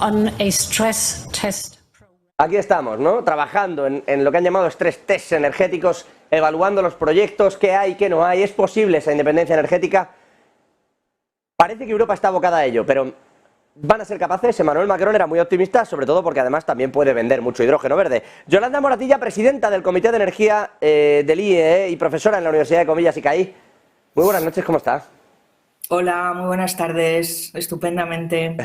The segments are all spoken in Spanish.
on a stress test. Aquí estamos, ¿no? Trabajando en lo que han llamado stress tests energéticos, evaluando los proyectos, qué hay, qué no hay. ¿Es posible esa independencia energética? Parece que Europa está abocada a ello, pero ¿van a ser capaces? Emmanuel Macron era muy optimista, sobre todo porque además también puede vender mucho hidrógeno verde. Yolanda Moratilla, presidenta del Comité de Energía del IEE y profesora en la Universidad de Comillas y CAI. Muy buenas noches, ¿cómo estás? Hola, muy buenas tardes, estupendamente.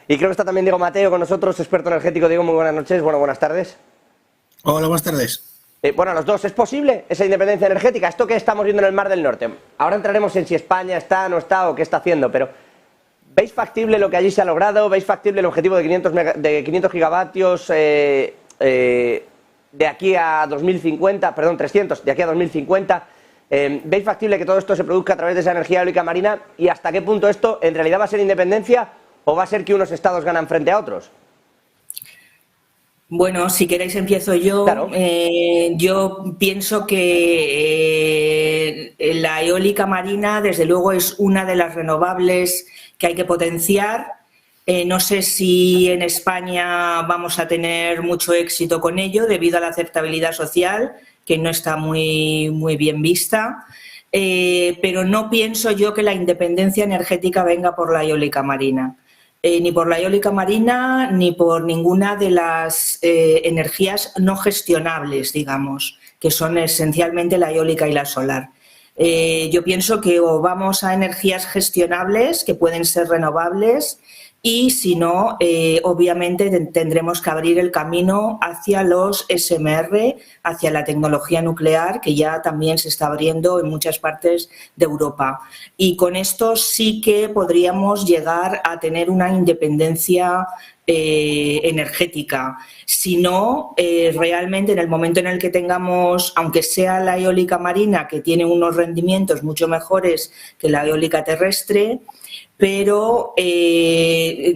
Y creo que está también Diego Mateo con nosotros, experto energético. Diego, muy buenas noches, bueno, buenas tardes. Hola, buenas tardes. Bueno, los dos, ¿es posible esa independencia energética? Esto que estamos viendo en el Mar del Norte. Ahora entraremos en si España está, no está o qué está haciendo, pero ¿veis factible lo que allí se ha logrado? ¿Veis factible el objetivo de 500 gigavatios de aquí a 2050, perdón, 300, de aquí a 2050? ¿Veis factible que todo esto se produzca a través de esa energía eólica marina? ¿Y hasta qué punto esto en realidad va a ser independencia o va a ser que unos estados ganan frente a otros? Bueno, si queréis empiezo yo. Claro. Yo pienso que la eólica marina, desde luego, es una de las renovables que hay que potenciar. No sé si en España vamos a tener mucho éxito con ello debido a la aceptabilidad social, que no está muy bien vista. Pero no pienso yo que la independencia energética venga por la eólica marina. Ni por la eólica marina ni por ninguna de las energías no gestionables, digamos, que son esencialmente la eólica y la solar. Yo pienso que o vamos a energías gestionables, que pueden ser renovables, y si no, obviamente tendremos que abrir el camino hacia los SMR, hacia la tecnología nuclear, que ya también se está abriendo en muchas partes de Europa. Y con esto sí que podríamos llegar a tener una independencia energética. Si no, realmente en el momento en el que tengamos, aunque sea la eólica marina, que tiene unos rendimientos mucho mejores que la eólica terrestre, pero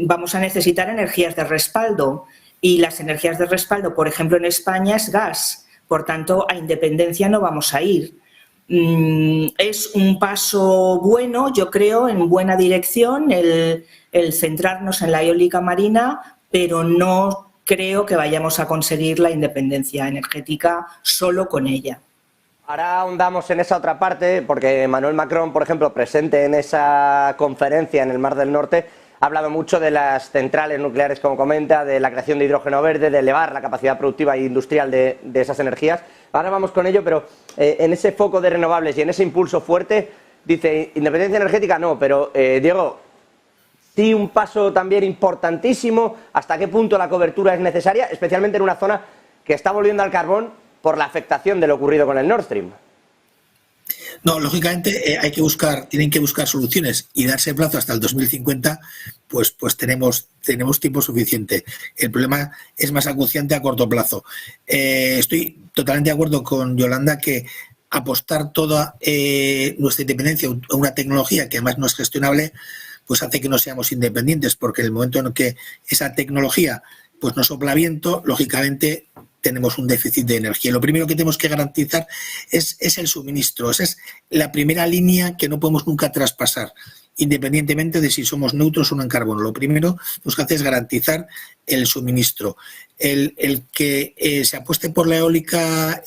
vamos a necesitar energías de respaldo y las energías de respaldo, por ejemplo, en España es gas, por tanto, a independencia no vamos a ir. Es un paso bueno, yo creo, en buena dirección el centrarnos en la eólica marina, pero no creo que vayamos a conseguir la independencia energética solo con ella. Ahora ahondamos en esa otra parte, porque Emmanuel Macron, por ejemplo, presente en esa conferencia en el Mar del Norte, ha hablado mucho de las centrales nucleares, como comenta, de la creación de hidrógeno verde, de elevar la capacidad productiva e industrial de esas energías. Ahora vamos con ello, pero en ese foco de renovables y en ese impulso fuerte, dice, independencia energética no, pero Diego, sí un paso también importantísimo, ¿hasta qué punto la cobertura es necesaria, especialmente en una zona que está volviendo al carbón por la afectación de lo ocurrido con el Nord Stream? No, lógicamente tienen que buscar soluciones y darse plazo hasta el 2050, pues tenemos tiempo suficiente. El problema es más acuciante a corto plazo. Estoy totalmente de acuerdo con Yolanda que apostar toda nuestra independencia a una tecnología que además no es gestionable, pues hace que no seamos independientes, porque en el momento en que esa tecnología pues no sopla viento, lógicamente tenemos un déficit de energía. Lo primero que tenemos que garantizar es el suministro. Esa es la primera línea que no podemos nunca traspasar, independientemente de si somos neutros o no en carbono. Lo primero que tenemos que hacer es garantizar el suministro. El que se apueste por la eólica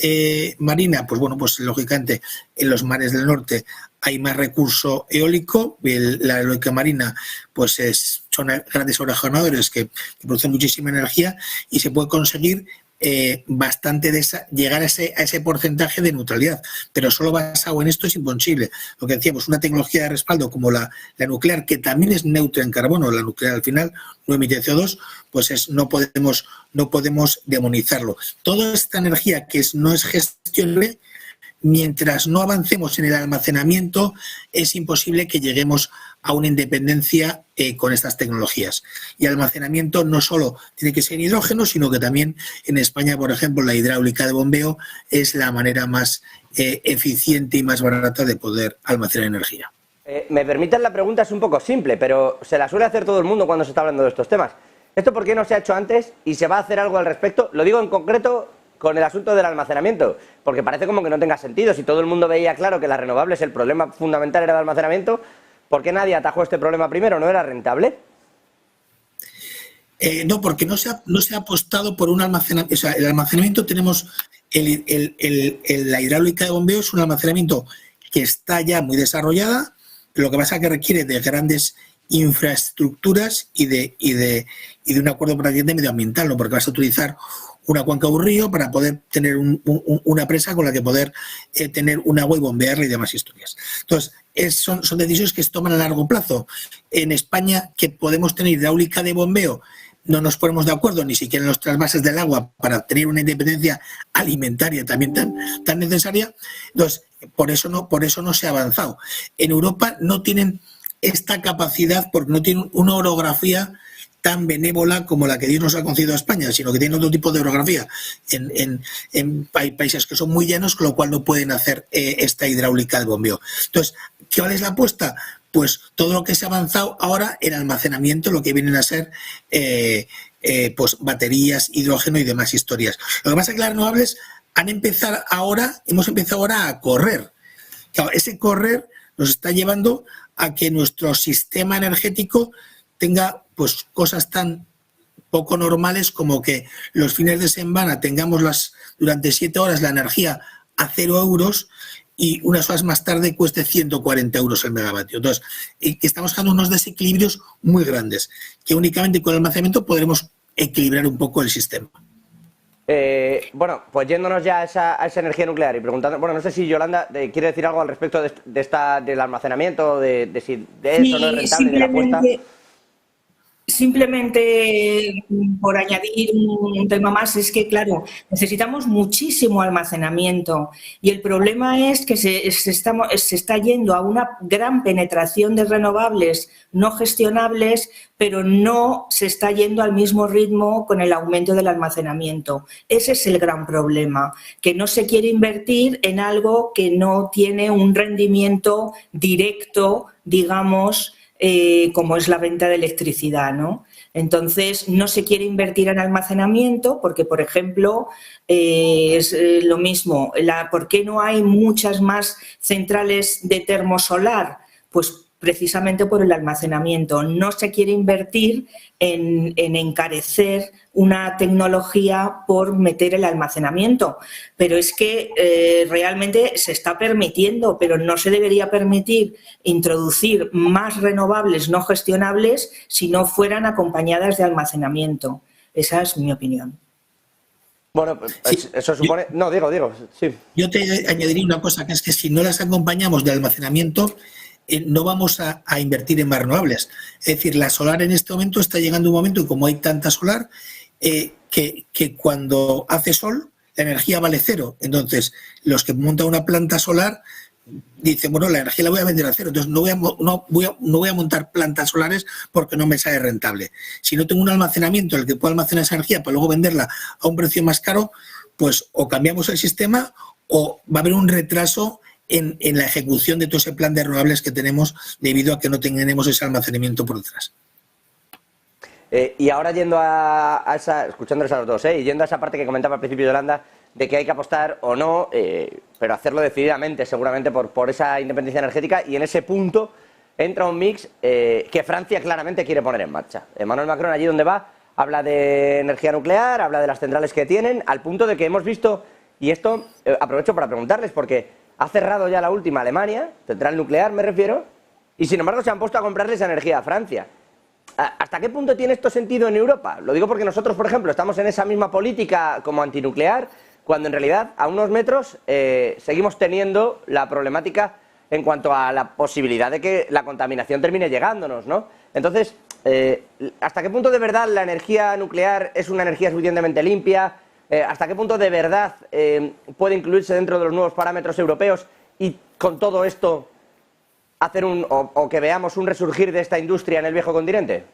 marina, pues bueno, pues lógicamente en los mares del norte hay más recurso eólico. La eólica marina pues son grandes aerogeneradores que producen muchísima energía y se puede conseguir bastante llegar a ese porcentaje de neutralidad, pero solo basado en esto es imposible. Lo que decíamos, una tecnología de respaldo como la nuclear, que también es neutra en carbono, la nuclear al final no emite CO2, pues no podemos demonizarlo. Toda esta energía que no es gestionable, mientras no avancemos en el almacenamiento, es imposible que lleguemos a una independencia con estas tecnologías. Y almacenamiento no solo tiene que ser hidrógeno, sino que también en España, por ejemplo, la hidráulica de bombeo es la manera más eficiente y más barata de poder almacenar energía. Me permiten, la pregunta es un poco simple, pero se la suele hacer todo el mundo cuando se está hablando de estos temas. ¿Esto por qué no se ha hecho antes y se va a hacer algo al respecto? Lo digo en concreto con el asunto del almacenamiento, porque parece como que no tenga sentido. Si todo el mundo veía claro que las renovables, el problema fundamental era el almacenamiento, ¿por qué nadie atajó este problema primero? ¿No era rentable? No, porque no se ha apostado por un almacenamiento. O sea, el almacenamiento tenemos, la hidráulica de bombeo es un almacenamiento que está ya muy desarrollada, lo que pasa es que requiere de grandes infraestructuras y de un acuerdo prácticamente medioambiental, ¿no? Porque vas a utilizar una cuenca de un río para poder tener una presa con la que poder tener un agua y bombearla y demás historias. Entonces, son decisiones que se toman a largo plazo. En España, que podemos tener hidráulica de bombeo, no nos ponemos de acuerdo ni siquiera en los trasvases del agua para tener una independencia alimentaria también tan necesaria. Entonces, por eso no se ha avanzado. En Europa no tienen esta capacidad porque no tienen una orografía tan benévola como la que Dios nos ha concedido a España, sino que tienen otro tipo de orografía en países que son muy llanos, con lo cual no pueden hacer esta hidráulica de bombeo. Entonces, ¿cuál es la apuesta? Pues todo lo que se ha avanzado ahora en almacenamiento, lo que vienen a ser pues baterías, hidrógeno y demás historias. Lo que pasa es que las renovables hemos empezado ahora a correr. Claro, ese correr nos está llevando a que nuestro sistema energético tenga pues cosas tan poco normales como que los fines de semana tengamos durante 7 horas la energía a 0 euros y unas horas más tarde cueste 140 euros el megavatio. Entonces, estamos dejando unos desequilibrios muy grandes, que únicamente con el almacenamiento podremos equilibrar un poco el sistema. Bueno, pues yéndonos ya a esa energía nuclear y preguntando, bueno, no sé si Yolanda quiere decir algo al respecto del almacenamiento, de si de eso no es rentable, de la apuesta. Simplemente por añadir un tema más, es que, claro, necesitamos muchísimo almacenamiento y el problema es que se está yendo a una gran penetración de renovables no gestionables, pero no se está yendo al mismo ritmo con el aumento del almacenamiento. Ese es el gran problema, que no se quiere invertir en algo que no tiene un rendimiento directo, digamos, como es la venta de electricidad, ¿no? Entonces, no se quiere invertir en almacenamiento porque, por ejemplo, es lo mismo. ¿Por qué no hay muchas más centrales de termosolar? Pues precisamente por el almacenamiento. No se quiere invertir en encarecer una tecnología por meter el almacenamiento. Pero es que realmente se está permitiendo, pero no se debería permitir introducir más renovables no gestionables si no fueran acompañadas de almacenamiento. Esa es mi opinión. Bueno, sí, eso supone... No, digo, sí. Yo te añadiría una cosa, que es que si no las acompañamos de almacenamiento, no vamos a invertir en más renovables. Es decir, la solar en este momento está llegando un momento, y como hay tanta solar, que cuando hace sol, la energía vale 0. Entonces, los que montan una planta solar dicen, bueno, la energía la voy a vender a 0, entonces no voy a montar plantas solares porque no me sale rentable. Si no tengo un almacenamiento en el que pueda almacenar esa energía para luego venderla a un precio más caro, pues o cambiamos el sistema o va a haber un retraso en la ejecución de todo ese plan de renovables que tenemos debido a que no tenemos ese almacenamiento por detrás. Y ahora yendo escuchándoles a los dos, y yendo a esa parte que comentaba al principio Yolanda, de que hay que apostar o no, pero hacerlo decididamente, seguramente por esa independencia energética, y en ese punto entra un mix que Francia claramente quiere poner en marcha. Emmanuel Macron, allí donde va, habla de energía nuclear, habla de las centrales que tienen, al punto de que hemos visto, y esto aprovecho para preguntarles, porque ha cerrado ya la última Alemania, central nuclear me refiero, y sin embargo se han puesto a comprarles energía a Francia. ¿Hasta qué punto tiene esto sentido en Europa? Lo digo porque nosotros, por ejemplo, estamos en esa misma política como antinuclear, cuando en realidad a unos metros seguimos teniendo la problemática en cuanto a la posibilidad de que la contaminación termine llegándonos, ¿no? Entonces, ¿hasta qué punto de verdad la energía nuclear es una energía suficientemente limpia? ¿Hasta qué punto de verdad puede incluirse dentro de los nuevos parámetros europeos y con todo esto hacer o que veamos un resurgir de esta industria en el viejo continente?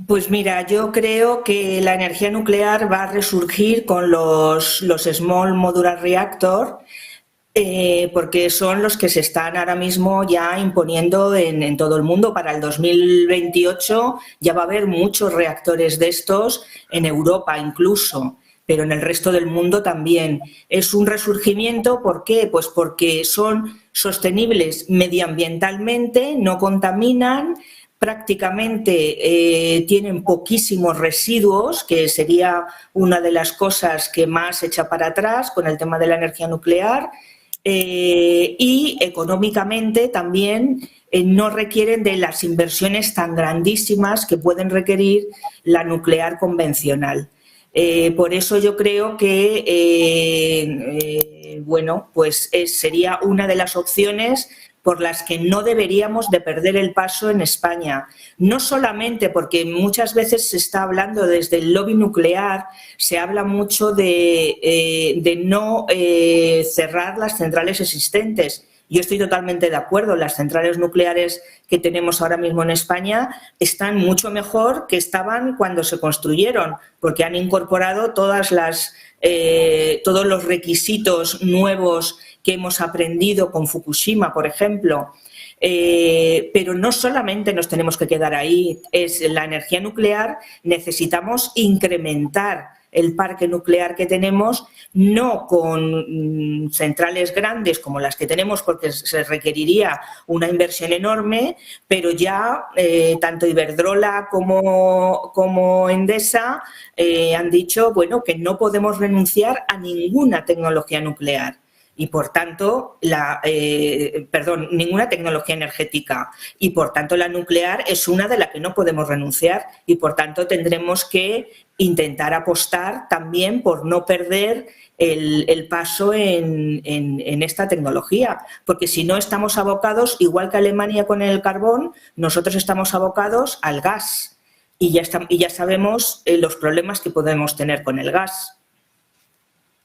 Pues mira, yo creo que la energía nuclear va a resurgir con los Small Modular Reactor, porque son los que se están ahora mismo ya imponiendo en todo el mundo. Para el 2028 ya va a haber muchos reactores de estos, en Europa incluso, pero en el resto del mundo también. Es un resurgimiento, ¿por qué? Pues porque son sostenibles medioambientalmente, no contaminan, prácticamente tienen poquísimos residuos, que sería una de las cosas que más echa para atrás con el tema de la energía nuclear, y económicamente también no requieren de las inversiones tan grandísimas que pueden requerir la nuclear convencional. Por eso yo creo que bueno, pues sería una de las opciones por las que no deberíamos de perder el paso en España. No solamente porque muchas veces se está hablando desde el lobby nuclear, se habla mucho de no cerrar las centrales existentes. Yo estoy totalmente de acuerdo, las centrales nucleares que tenemos ahora mismo en España están mucho mejor que estaban cuando se construyeron, porque han incorporado todos los requisitos nuevos que hemos aprendido con Fukushima, por ejemplo. Pero no solamente nos tenemos que quedar ahí, es la energía nuclear, necesitamos incrementar el parque nuclear que tenemos, no con centrales grandes como las que tenemos, porque se requeriría una inversión enorme, pero ya tanto Iberdrola como Endesa han dicho, bueno, que no podemos renunciar a ninguna tecnología nuclear. Y por tanto, ninguna tecnología energética. Y por tanto, la nuclear es una de las que no podemos renunciar. Y por tanto, tendremos que intentar apostar también por no perder el paso en esta tecnología. Porque si no, estamos abocados, igual que Alemania con el carbón, nosotros estamos abocados al gas. Y ya sabemos los problemas que podemos tener con el gas.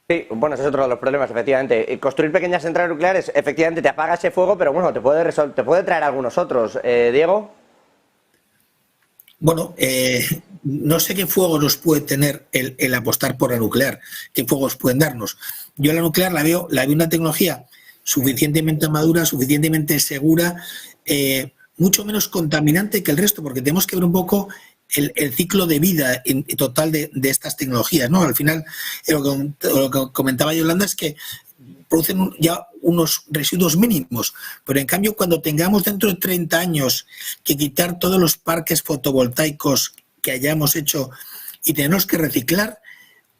Sí, bueno, ese es otro de los problemas, efectivamente. Construir pequeñas centrales nucleares, efectivamente, te apaga ese fuego, pero bueno, te puede traer algunos otros. ¿Diego? Bueno, no sé qué fuego nos puede tener el apostar por la nuclear, qué fuegos pueden darnos. Yo la nuclear la veo una tecnología suficientemente madura, suficientemente segura, mucho menos contaminante que el resto, porque tenemos que ver un poco el ciclo de vida total de estas tecnologías, ¿no? Al final, lo que comentaba Yolanda es que producen ya unos residuos mínimos, pero en cambio cuando tengamos dentro de 30 años que quitar todos los parques fotovoltaicos que hayamos hecho y tenemos que reciclar,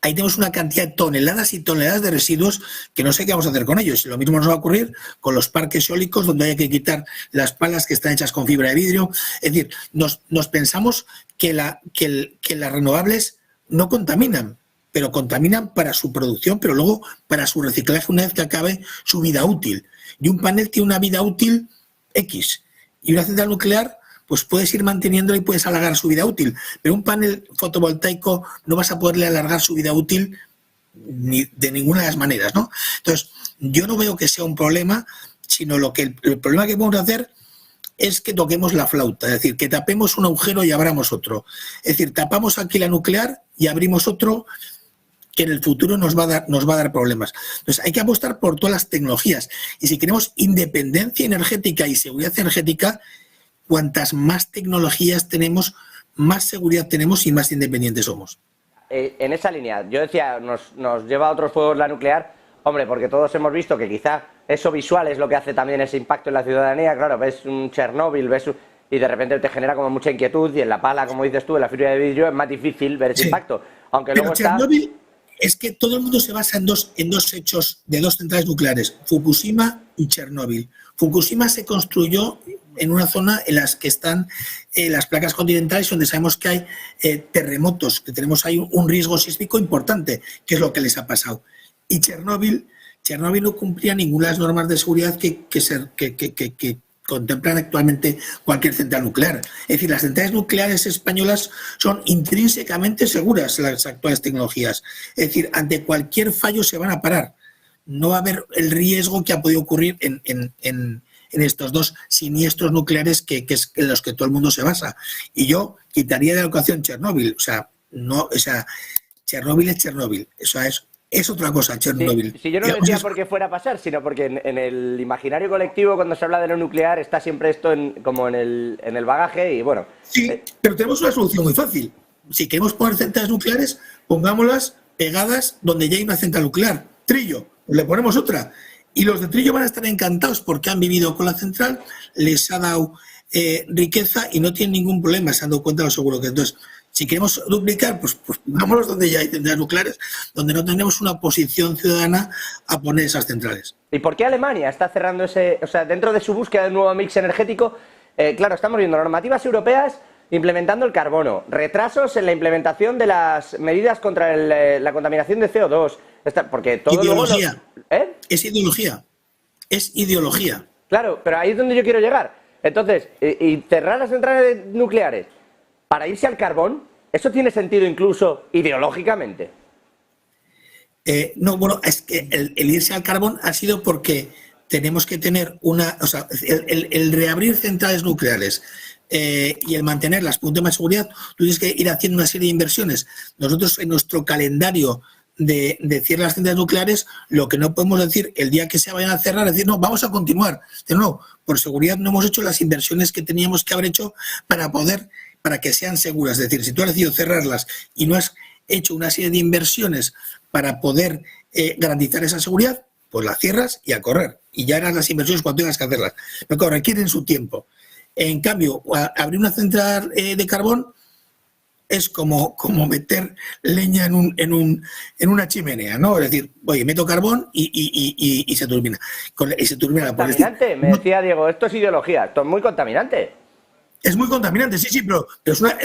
ahí tenemos una cantidad de toneladas y toneladas de residuos que no sé qué vamos a hacer con ellos. Lo mismo nos va a ocurrir con los parques eólicos, donde hay que quitar las palas que están hechas con fibra de vidrio. Es decir, nos pensamos que las renovables no contaminan, pero contaminan para su producción, pero luego para su reciclaje una vez que acabe su vida útil. Y un panel tiene una vida útil X, y una central nuclear pues puedes ir manteniéndola y puedes alargar su vida útil, pero un panel fotovoltaico no vas a poderle alargar su vida útil ni de ninguna de las maneras, ¿no? Entonces, yo no veo que sea un problema, sino el problema que podemos hacer es que toquemos la flauta, es decir, que tapemos un agujero y abramos otro. Es decir, tapamos aquí la nuclear y abrimos otro que en el futuro nos va a dar problemas. Entonces, hay que apostar por todas las tecnologías. Y si queremos independencia energética y seguridad energética, cuantas más tecnologías tenemos, más seguridad tenemos y más independientes somos. En esa línea, yo decía, nos lleva a otros fuegos la nuclear, hombre, porque todos hemos visto que quizá eso visual es lo que hace también ese impacto en la ciudadanía. Claro, ves un Chernóbil, y de repente te genera como mucha inquietud, y en la pala, como dices tú, en la fibra de vidrio es más difícil ver ese impacto. Aunque pero luego Chernóbil es que todo el mundo se basa en dos hechos de dos centrales nucleares, Fukushima y Chernóbil. Fukushima se construyó en una zona en las que están las placas continentales, donde sabemos que hay terremotos, que tenemos ahí un riesgo sísmico importante, que es lo que les ha pasado. Y Chernóbil no cumplía ninguna de las normas de seguridad que contemplan actualmente cualquier central nuclear. Es decir, las centrales nucleares españolas son intrínsecamente seguras, las actuales tecnologías. Es decir, ante cualquier fallo se van a parar. No va a haber el riesgo que ha podido ocurrir en estos dos siniestros nucleares en los que todo el mundo se basa. Y yo quitaría de la ecuación Chernóbil. Chernóbil es Chernóbil. Eso es otra cosa, Chernóbil. Si yo no lo decía porque fuera a pasar, sino porque en el imaginario colectivo, cuando se habla de lo nuclear, está siempre esto como en el bagaje y bueno. Sí, pero tenemos una solución muy fácil. Si queremos poner centrales nucleares, pongámoslas pegadas donde ya hay una central nuclear. Trillo, le ponemos otra. Y los de Trillo van a estar encantados porque han vivido con la central, les ha dado riqueza y no tienen ningún problema, se han dado cuenta de lo seguro que es. Entonces, si queremos duplicar, pues vámonos donde ya hay centrales nucleares, donde no tenemos una posición ciudadana a poner esas centrales. ¿Y por qué Alemania está cerrando ese, o sea, dentro de su búsqueda de un nuevo mix energético? Claro, estamos viendo normativas europeas implementando el carbono, retrasos en la implementación de las medidas contra la contaminación de CO2, porque todo ideología. Luego Es ideología. Es ideología. Claro, pero ahí es donde yo quiero llegar. Entonces, y cerrar las centrales nucleares para irse al carbón, ¿eso tiene sentido incluso ideológicamente? No, bueno, es que el irse al carbón ha sido porque tenemos que tener una... O sea, el reabrir centrales nucleares y el mantenerlas por un tema de seguridad, tú tienes que ir haciendo una serie de inversiones. Nosotros en nuestro calendario de cierre las centrales nucleares, lo que no podemos decir el día que se vayan a cerrar es decir, no, vamos a continuar. Pero no, por seguridad no hemos hecho las inversiones que teníamos que haber hecho para que sean seguras. Es decir, si tú has decidido cerrarlas y no has hecho una serie de inversiones para poder garantizar esa seguridad, pues las cierras y a correr. Y ya harás las inversiones cuando tengas que hacerlas. Pero requieren su tiempo. En cambio, abrir una central de carbón es como meter leña en una chimenea, ¿no? Es decir, oye, meto carbón y se turbina. Y se turbina la política. Contaminante, me decía Diego, esto es ideología, esto es muy contaminante. Es muy contaminante, sí, pero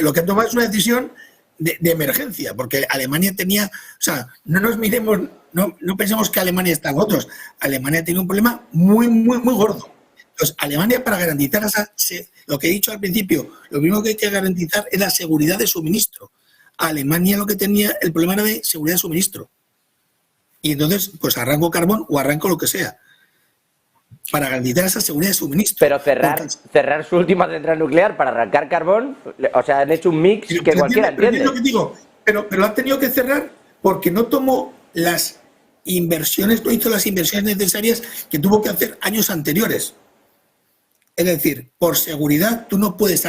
lo que han tomado es una decisión de emergencia, porque Alemania tenía, o sea, no nos miremos, no pensemos que Alemania está en otros. Alemania tiene un problema muy, muy, muy gordo. Entonces, Alemania, para garantizar lo que he dicho al principio, lo primero que hay que garantizar es la seguridad de suministro. Alemania lo que tenía, el problema era de seguridad de suministro. Y entonces, pues arranco carbón o arranco lo que sea, para garantizar esa seguridad de suministro. Pero cerrar su última central nuclear para arrancar carbón, o sea, han hecho un mix que cualquiera entiende. Pero, lo que digo, pero lo han tenido que cerrar porque no tomó las inversiones, no hizo las inversiones necesarias que tuvo que hacer años anteriores. Es decir, por seguridad, tú no puedes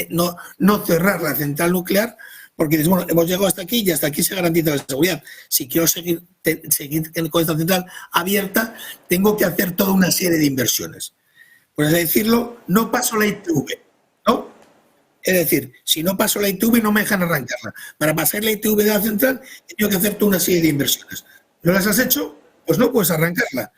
no cerrar la central nuclear porque dices, bueno, hemos llegado hasta aquí y hasta aquí se garantiza la seguridad. Si quiero seguir con esta central abierta, tengo que hacer toda una serie de inversiones. Por así decirlo, no paso la ITV, ¿no? Es decir, si no paso la ITV no me dejan arrancarla. Para pasar la ITV de la central, tengo que hacer toda una serie de inversiones. ¿No las has hecho? Pues no puedes arrancarla.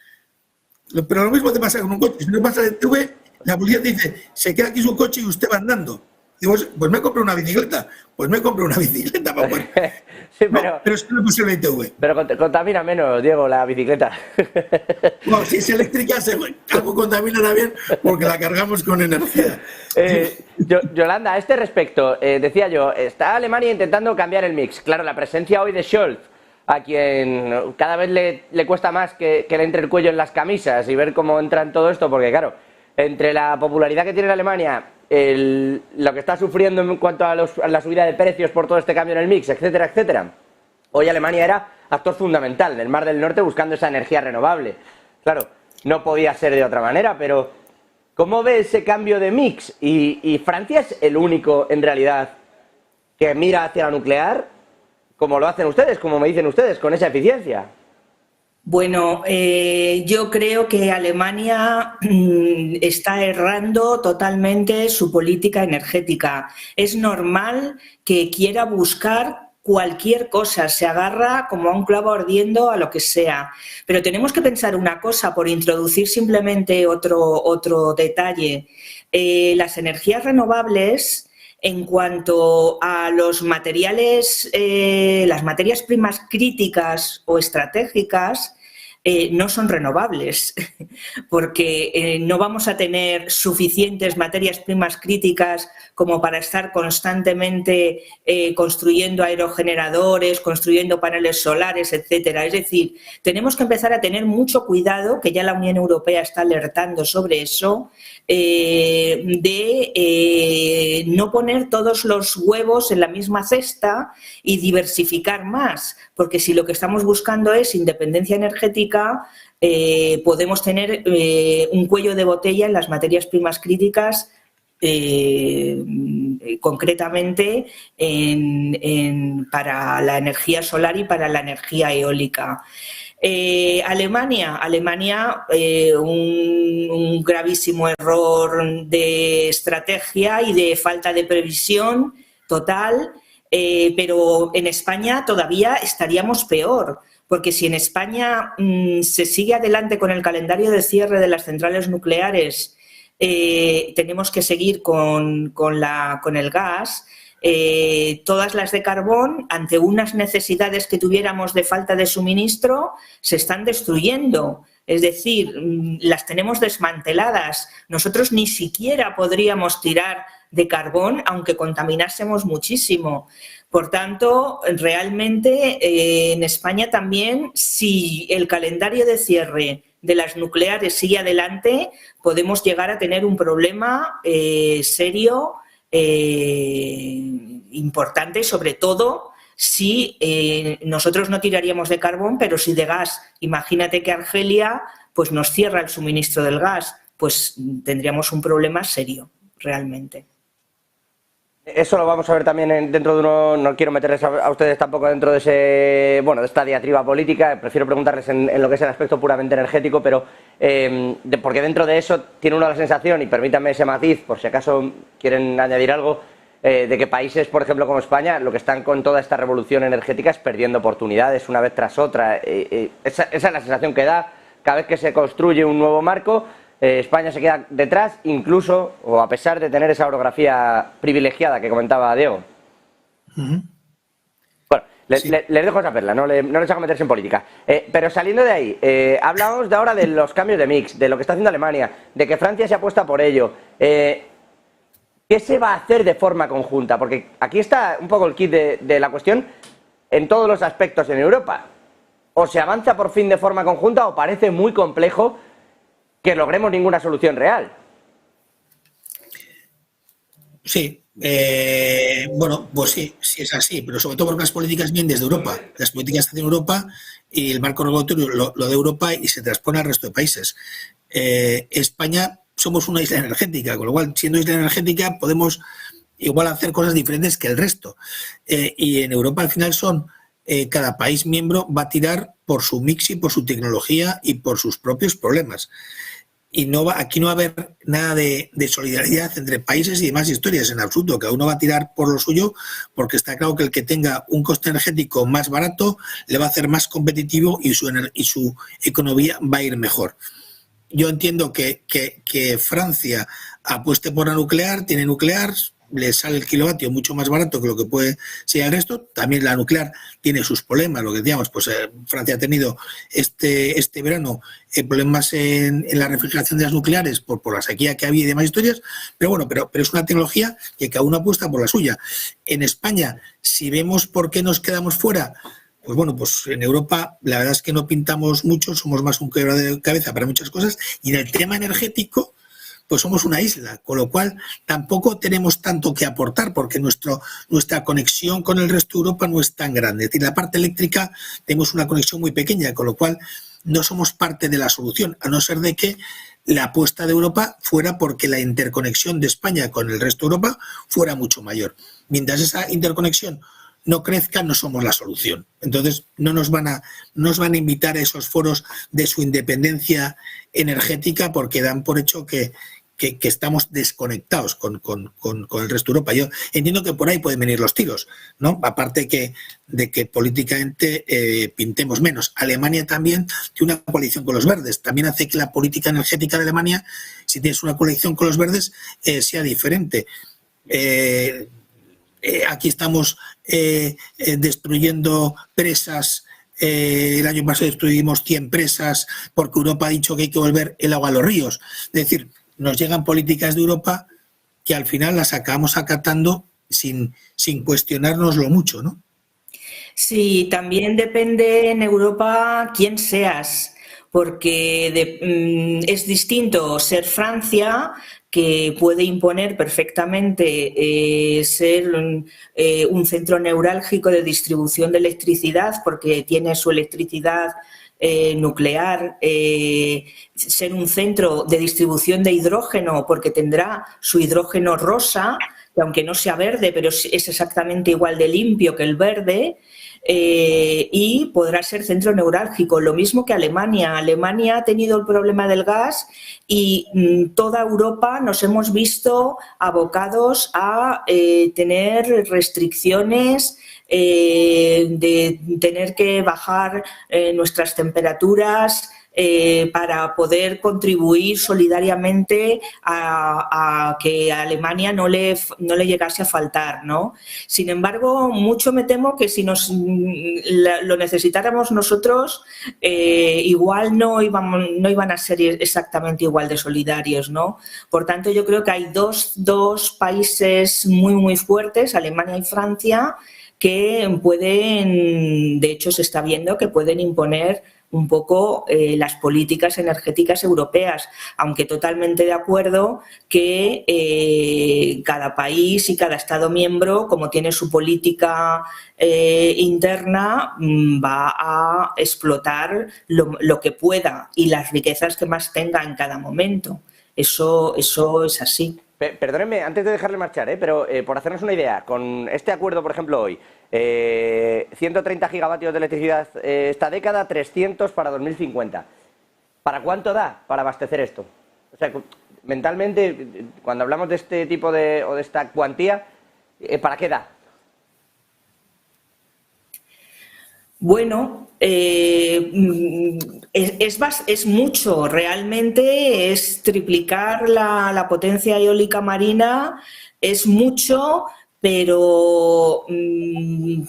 Pero lo mismo te pasa con un coche. Si no pasa la ITV, la policía te dice, se queda aquí su coche y usted va andando. Digo, pues me compro una bicicleta. Pues me compro una bicicleta para poder. Sí, pero es que no puse la ITV. Pero contamina menos, Diego, la bicicleta. No, si es eléctrica, algo contamina también porque la cargamos con energía. Yolanda, a este respecto, decía yo, está Alemania intentando cambiar el mix. Claro, la presencia hoy de Scholz, a quien cada vez le cuesta más que le entre el cuello en las camisas y ver cómo entra en todo esto, porque claro, entre la popularidad que tiene en Alemania, lo que está sufriendo en cuanto a la subida de precios por todo este cambio en el mix, etcétera, etcétera. Hoy Alemania era actor fundamental en el Mar del Norte buscando esa energía renovable. Claro, no podía ser de otra manera, pero ¿cómo ve ese cambio de mix? ¿Y Francia es el único, en realidad, que mira hacia la nuclear, como lo hacen ustedes, como me dicen ustedes, con esa eficiencia? Bueno, yo creo que Alemania está errando totalmente su política energética. Es normal que quiera buscar cualquier cosa, se agarra como a un clavo ardiendo a lo que sea. Pero tenemos que pensar una cosa, por introducir simplemente otro detalle. Las energías renovables, en cuanto a los materiales, las materias primas críticas o estratégicas, no son renovables, porque no vamos a tener suficientes materias primas críticas como para estar constantemente construyendo aerogeneradores, construyendo paneles solares, etcétera. Es decir, tenemos que empezar a tener mucho cuidado, que ya la Unión Europea está alertando sobre eso, de no poner todos los huevos en la misma cesta y diversificar más, porque si lo que estamos buscando es independencia energética, podemos tener un cuello de botella en las materias primas críticas, concretamente para la energía solar y para la energía eólica. Alemania, un gravísimo error de estrategia y de falta de previsión total, pero en España todavía estaríamos peor, porque si en España se sigue adelante con el calendario de cierre de las centrales nucleares, tenemos que seguir con el gas. Todas las de carbón, ante unas necesidades que tuviéramos de falta de suministro, se están destruyendo. Es decir, las tenemos desmanteladas. Nosotros ni siquiera podríamos tirar de carbón, aunque contaminásemos muchísimo. Por tanto, realmente en España también, si el calendario de cierre de las nucleares sigue adelante, podemos llegar a tener un problema serio, importante, sobre todo si nosotros no tiraríamos de carbón, pero sí de gas. Imagínate que Argelia pues nos cierra el suministro del gas, pues tendríamos un problema serio, realmente. Eso lo vamos a ver también dentro de uno. No quiero meterles a ustedes tampoco dentro de ese, bueno, de esta diatriba política. Prefiero preguntarles en lo que es el aspecto puramente energético, pero porque dentro de eso tiene uno la sensación, y permítanme ese matiz, por si acaso quieren añadir algo, de que países, por ejemplo, como España, lo que están con toda esta revolución energética es perdiendo oportunidades una vez tras otra. Esa es la sensación que da cada vez que se construye un nuevo marco. España se queda detrás, incluso, o a pesar de tener esa orografía privilegiada que comentaba Diego. Bueno, les dejo esa perla, no les hago meterse en política. Pero saliendo de ahí, hablamos de ahora de los cambios de mix, de lo que está haciendo Alemania, de que Francia se apuesta por ello. ¿Qué se va a hacer de forma conjunta? Porque aquí está un poco el kit de la cuestión en todos los aspectos en Europa. O se avanza por fin de forma conjunta o parece muy complejo que logremos ninguna solución real. Sí, bueno, pues sí es así, pero sobre todo porque las políticas vienen desde Europa. Las políticas están en Europa y el marco regulatorio lo de Europa y se transpone al resto de países. España somos una isla energética, con lo cual, siendo isla energética, podemos igual hacer cosas diferentes que el resto. Y en Europa, al final, cada país miembro va a tirar por su mix y por su tecnología y por sus propios problemas. Y aquí no va a haber nada de solidaridad entre países y demás historias, en absoluto. Cada uno va a tirar por lo suyo, porque está claro que el que tenga un coste energético más barato le va a hacer más competitivo y su economía va a ir mejor. Yo entiendo que Francia apueste por la nuclear, tiene nuclear, le sale el kilovatio mucho más barato que lo que puede ser el resto. También la nuclear tiene sus problemas, lo que decíamos, pues Francia ha tenido este verano problemas en la refrigeración de las nucleares por la sequía que había y demás historias, pero bueno, pero es una tecnología que cada uno apuesta por la suya. En España, si vemos por qué nos quedamos fuera, pues bueno, pues en Europa la verdad es que no pintamos mucho, somos más un quebradero de cabeza para muchas cosas, y en el tema energético pues somos una isla, con lo cual tampoco tenemos tanto que aportar, porque nuestra conexión con el resto de Europa no es tan grande. Es decir, la parte eléctrica tenemos una conexión muy pequeña, con lo cual no somos parte de la solución, a no ser de que la apuesta de Europa fuera porque la interconexión de España con el resto de Europa fuera mucho mayor. Mientras esa interconexión no crezca, no somos la solución. Entonces, no nos van a invitar a esos foros de su independencia energética, porque dan por hecho que estamos desconectados con el resto de Europa. Yo entiendo que por ahí pueden venir los tiros, ¿no? Aparte de que políticamente pintemos menos. Alemania también tiene una coalición con los verdes. También hace que la política energética de Alemania, si tienes una coalición con los verdes, sea diferente. Aquí estamos destruyendo presas. El año pasado destruimos 100 presas porque Europa ha dicho que hay que volver el agua a los ríos. Es decir, nos llegan políticas de Europa que al final las acabamos acatando sin cuestionárnoslo mucho, ¿no? Sí, también depende en Europa quién seas, porque es distinto ser Francia que puede imponer perfectamente ser un centro neurálgico de distribución de electricidad, porque tiene su electricidad nuclear, ser un centro de distribución de hidrógeno, porque tendrá su hidrógeno rosa, que aunque no sea verde, pero es exactamente igual de limpio que el verde. Y podrá ser centro neurálgico, lo mismo que Alemania. Alemania ha tenido el problema del gas y toda Europa nos hemos visto abocados a tener restricciones, de tener que bajar nuestras temperaturas para poder contribuir solidariamente a que a Alemania no le llegase a faltar, ¿no? Sin embargo, mucho me temo que si lo necesitáramos nosotros, igual no iban a ser exactamente igual de solidarios, ¿no? Por tanto, yo creo que hay dos países muy fuertes, Alemania y Francia, que pueden, de hecho se está viendo que pueden imponer un poco las políticas energéticas europeas, aunque totalmente de acuerdo que cada país y cada Estado miembro, como tiene su política interna, va a explotar lo que pueda y las riquezas que más tenga en cada momento. Eso es así. Perdónenme, antes de dejarle marchar, pero por hacernos una idea, con este acuerdo, por ejemplo, hoy, 130 gigavatios de electricidad esta década, 300 para 2050. ¿Para cuánto da para abastecer esto? O sea, mentalmente, cuando hablamos de este tipo o de esta cuantía, ¿para qué da? Bueno, es mucho, realmente es triplicar la potencia eólica marina, es mucho, pero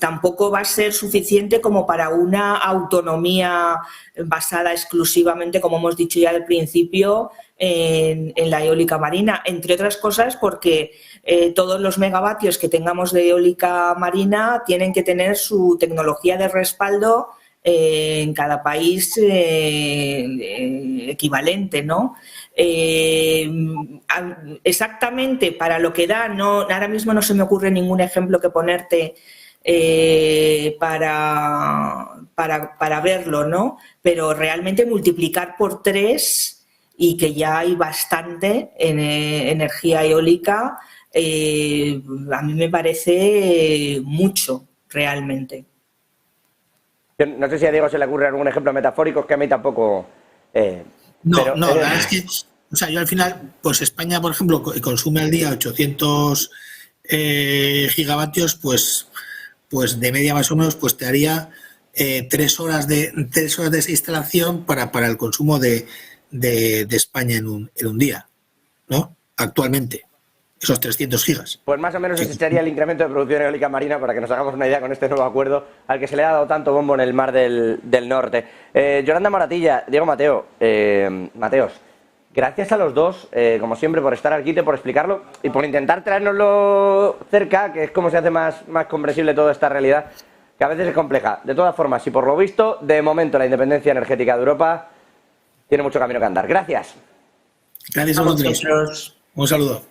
tampoco va a ser suficiente como para una autonomía basada exclusivamente, como hemos dicho ya al principio, en la eólica marina, entre otras cosas porque todos los megavatios que tengamos de eólica marina tienen que tener su tecnología de respaldo en cada país equivalente, ¿no? Exactamente para lo que da, ahora mismo no se me ocurre ningún ejemplo que ponerte para verlo, ¿no? Pero realmente multiplicar por 3 y que ya hay bastante en energía eólica, a mí me parece mucho, realmente. Yo no sé si a Diego se le ocurre algún ejemplo metafórico, es que a mí tampoco... la verdad es que, o sea, yo al final, pues España, por ejemplo, consume al día 800 gigavatios, pues de media más o menos, pues te haría 3 horas de esa instalación para el consumo de España en un día, ¿no? Actualmente, esos 300 gigas. Pues más o menos ese sería el incremento de producción eólica marina, para que nos hagamos una idea con este nuevo acuerdo al que se le ha dado tanto bombo en el Mar del Norte. Yolanda Moratilla, Diego Mateos, gracias a los dos, como siempre, por estar aquí, por explicarlo y por intentar traérnoslo cerca, que es como se hace más comprensible toda esta realidad, que a veces es compleja. De todas formas, y por lo visto, de momento la independencia energética de Europa tiene mucho camino que andar. Gracias. Gracias a vosotros. Un saludo.